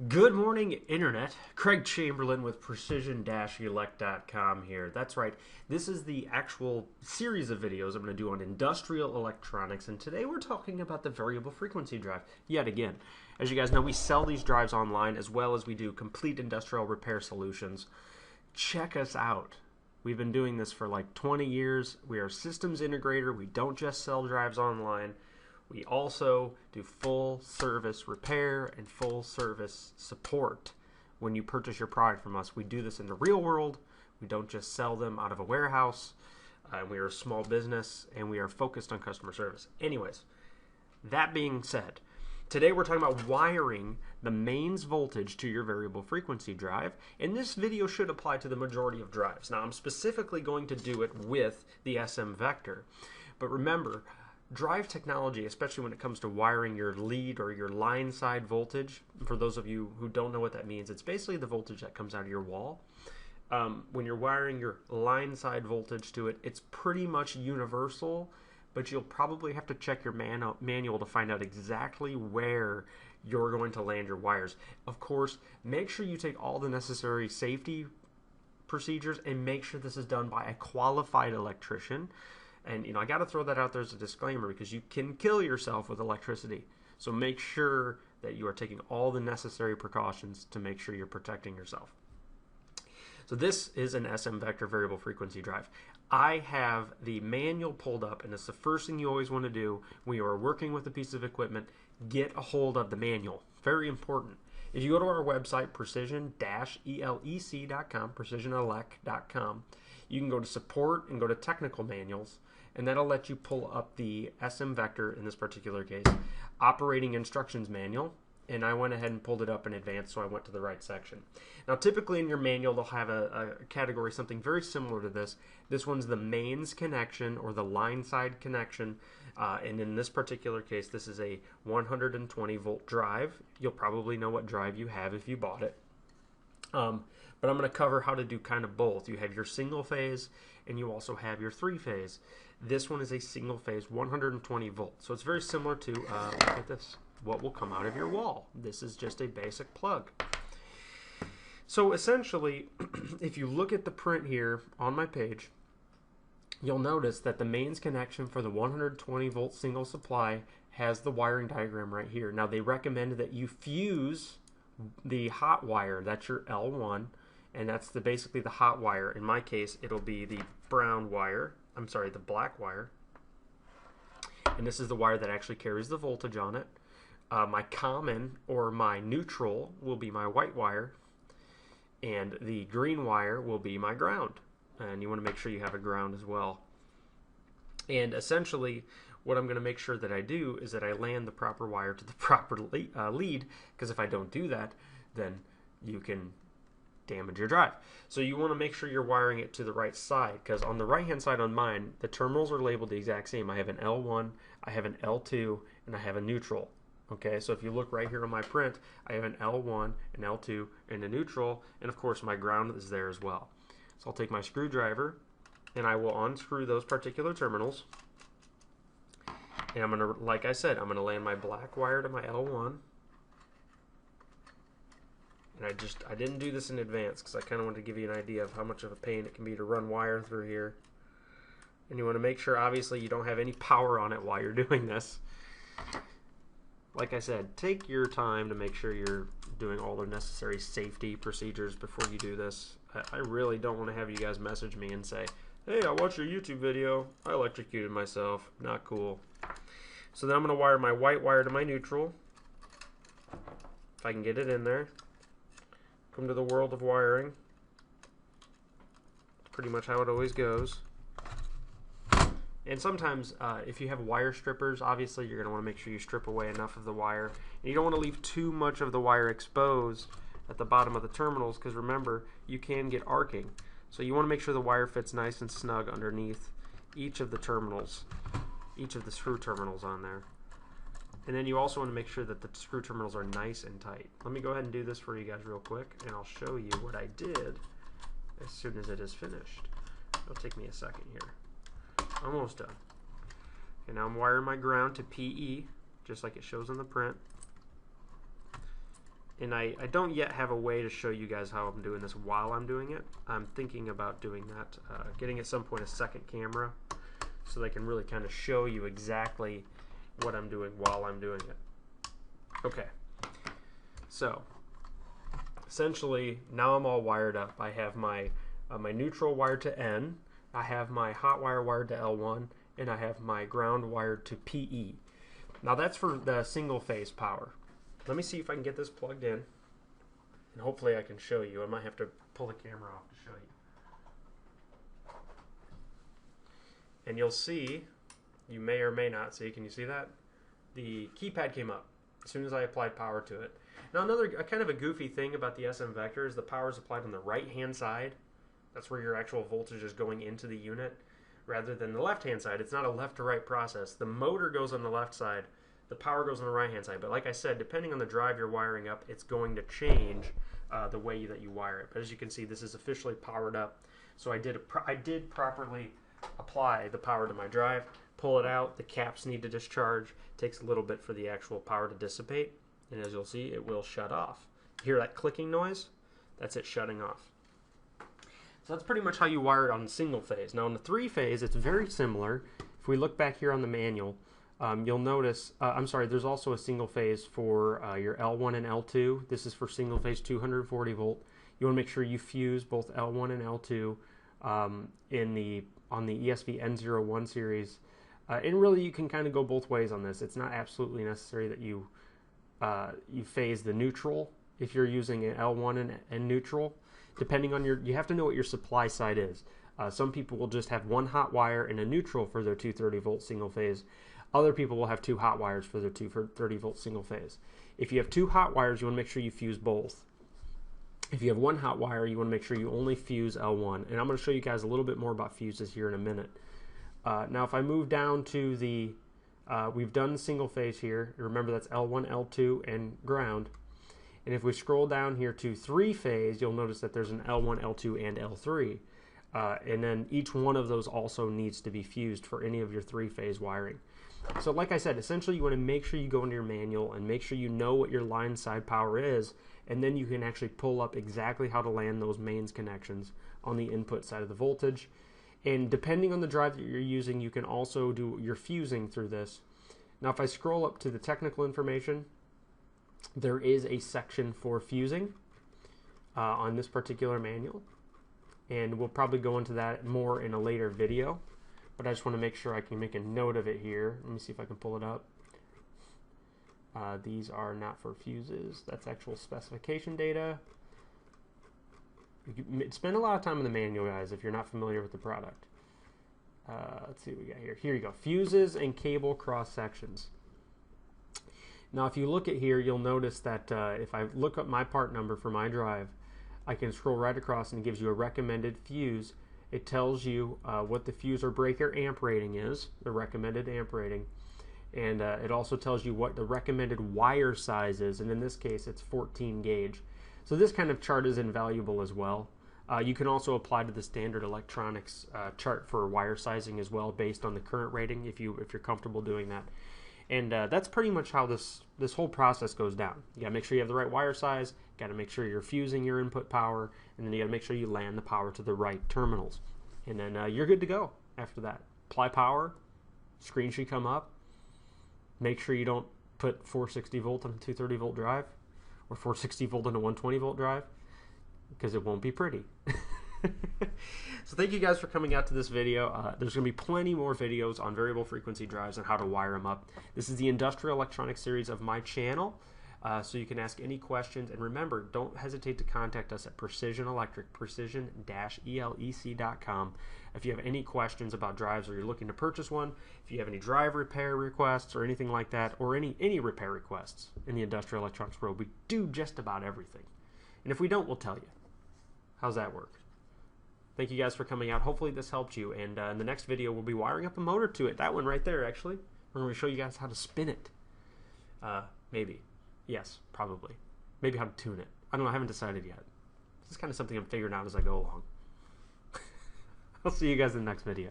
Good morning, Internet. Craig Chamberlain with Precision-Elect.com here. That's right. This is the actual series of videos I'm going to do on industrial electronics, and today we're talking about the variable frequency drive. Yet again, as you guys know, we sell these drives online as well as we do complete industrial repair solutions. Check us out. We've been doing this for like 20 years. We are a systems integrator. We don't just sell drives online. We also do full service repair and full service support when you purchase your product from us. We do this in the real world. We don't just sell them out of a warehouse. We are a small business and we are focused on customer service. Anyways, that being said, today we're talking about wiring the mains voltage to your variable frequency drive, and this video should apply to the majority of drives. Now, I'm specifically going to do it with the SMVector, but remember, drive technology, especially when it comes to wiring your lead or your line side voltage, for those of you who don't know what that means, it's basically the voltage that comes out of your wall. When you're wiring your line side voltage to it, it's pretty much universal, but you'll probably have to check your manual to find out exactly where you're going to land your wires. Of course, make sure you take all the necessary safety procedures and make sure this is done by a qualified electrician. And I got to throw that out there as a disclaimer because you can kill yourself with electricity. So make sure that you are taking all the necessary precautions to make sure you're protecting yourself. So this is an SMVector variable frequency drive. I have the manual pulled up, and it's the first thing you always want to do when you are working with a piece of equipment. Get a hold of the manual. Very important. If you go to our website, precision-elec.com, precisionelec.com, you can go to support and go to technical manuals, and that'll let you pull up the SMVector, in this particular case, operating instructions manual, and I went ahead and pulled it up in advance, so I went to the right section. Now, typically in your manual, they'll have a category, something very similar to this. This one's the mains connection or the line side connection, and in this particular case, this is a 120 volt drive. You'll probably know what drive you have if you bought it. But I'm going to cover how to do kind of both. You have your single phase and you also have your three phase. This one is a single phase 120 volts. So it's very similar to, look at this, what will come out of your wall. This is just a basic plug. So essentially, if you look at the print here on my page, you'll notice that the mains connection for the 120 volt single supply has the wiring diagram right here. Now they recommend that you fuse the hot wire. That's your L1, and that's basically the hot wire. In my case, it'll be the brown wire. I'm sorry, the black wire. And this is the wire that actually carries the voltage on it. My common or my neutral will be my white wire, and the green wire will be my ground. And you want to make sure you have a ground as well. And essentially, what I'm going to make sure that I do is that I land the proper wire to the proper lead, because if I don't do that, then you can damage your drive. So you want to make sure you're wiring it to the right side, because on the right hand side on mine, the terminals are labeled the exact same. I have an L1, I have an L2, and I have a neutral. Okay, so if you look right here on my print, I have an L1, an L2, and a neutral, and of course my ground is there as well. So I'll take my screwdriver and I will unscrew those particular terminals. And I'm going to, like I said, I'm going to land my black wire to my L1. And I didn't do this in advance because I kind of wanted to give you an idea of how much of a pain it can be to run wire through here. And you want to make sure, obviously, you don't have any power on it while you're doing this. Like I said, take your time to make sure you're doing all the necessary safety procedures before you do this. I really don't want to have you guys message me and say, hey, I watched your YouTube video, I electrocuted myself. Not cool. So then I'm going to wire my white wire to my neutral, if I can get it in there. Come to the world of wiring. It's pretty much how it always goes. And sometimes if you have wire strippers, obviously you're going to want to make sure you strip away enough of the wire. And you don't want to leave too much of the wire exposed at the bottom of the terminals, because remember, you can get arcing. So you want to make sure the wire fits nice and snug underneath each of the terminals, each of the screw terminals on there. And then you also want to make sure that the screw terminals are nice and tight. Let me go ahead and do this for you guys real quick, and I'll show you what I did as soon as it is finished. It'll take me a second here. Almost done. Okay, now I'm wiring my ground to PE, just like it shows on the print. And I don't yet have a way to show you guys how I'm doing this while I'm doing it. I'm thinking about doing that, getting at some point a second camera so that I can really kind of show you exactly what I'm doing while I'm doing it. Okay, so essentially now I'm all wired up. I have my my neutral wired to N, I have my hot wire wired to L1, and I have my ground wired to PE. Now that's for the single phase power. Let me see if I can get this plugged in, and hopefully I can show you. I might have to pull the camera off to show you. And you'll see, you may or may not see, can you see that? The keypad came up as soon as I applied power to it. Now another kind of a goofy thing about the SMVector is the power is applied on the right hand side. That's where your actual voltage is going into the unit, rather than the left hand side. It's not a left to right process. The motor goes on the left side, the power goes on the right hand side. But like I said, depending on the drive you're wiring up, it's going to change the way that you wire it. But as you can see, this is officially powered up. So I did properly apply the power to my drive, pull it out, the caps need to discharge. It takes a little bit for the actual power to dissipate, and as you'll see, it will shut off. Hear that clicking noise? That's it shutting off. So that's pretty much how you wire it on single phase. Now on the three phase, it's very similar. If we look back here on the manual, you'll notice, I'm sorry, there's also a single phase for your L1 and L2. This is for single phase 240 volt. You want to make sure you fuse both L1 and L2 on the ESV N01 series. And really you can kind of go both ways on this. It's not absolutely necessary that you phase the neutral if you're using an L1 and neutral. Depending on you have to know what your supply side is. Some people will just have one hot wire and a neutral for their 230 volt single phase. Other people will have two hot wires for their 230 volt single phase. If you have two hot wires, you want to make sure you fuse both. If you have one hot wire, you want to make sure you only fuse L1. And I'm going to show you guys a little bit more about fuses here in a minute. Now if I move down to the, we've done single phase here. Remember that's L1, L2, and ground. And if we scroll down here to three phase, you'll notice that there's an L1, L2, and L3. And then each one of those also needs to be fused for any of your three phase wiring. So like I said, essentially you want to make sure you go into your manual and make sure you know what your line side power is, and then you can actually pull up exactly how to land those mains connections on the input side of the voltage. And depending on the drive that you're using, you can also do your fusing through this. Now if I scroll up to the technical information, there is a section for fusing on this particular manual, and we'll probably go into that more in a later video, but I just want to make sure I can make a note of it here. Let me see if I can pull it up. These are not for fuses. That's actual specification data. Spend a lot of time in the manual, guys, if you're not familiar with the product. Let's see what we got here. Here you go. Fuses and cable cross sections. Now if you look at here, you'll notice that if I look up my part number for my drive, I can scroll right across and it gives you a recommended fuse. It tells you what the fuse or breaker amp rating is, the recommended amp rating, and it also tells you what the recommended wire size is, and in this case it's 14 gauge. So this kind of chart is invaluable as well. You can also apply to the standard electronics chart for wire sizing as well, based on the current rating, if you're comfortable doing that. And that's pretty much how this whole process goes down. You gotta make sure you have the right wire size, gotta make sure you're fusing your input power, and then you gotta make sure you land the power to the right terminals. And then you're good to go after that. Apply power, screen should come up. Make sure you don't put 460 volt on a 230 volt drive, or 460 volt on a 120 volt drive, because it won't be pretty. So thank you guys for coming out to this video. There's going to be plenty more videos on variable frequency drives and how to wire them up. This is the industrial electronics series of my channel, so you can ask any questions. And remember, don't hesitate to contact us at Precision Electric, precision-elec.com. If you have any questions about drives or you're looking to purchase one, if you have any drive repair requests or anything like that, or any repair requests in the industrial electronics world, we do just about everything. And if we don't, we'll tell you. How's that work? Thank you guys for coming out. Hopefully this helped you. And in the next video, we'll be wiring up a motor to it. That one right there, actually. We're going to show you guys how to spin it. Maybe. Yes, probably. Maybe how to tune it. I don't know. I haven't decided yet. This is kind of something I'm figuring out as I go along. I'll see you guys in the next video.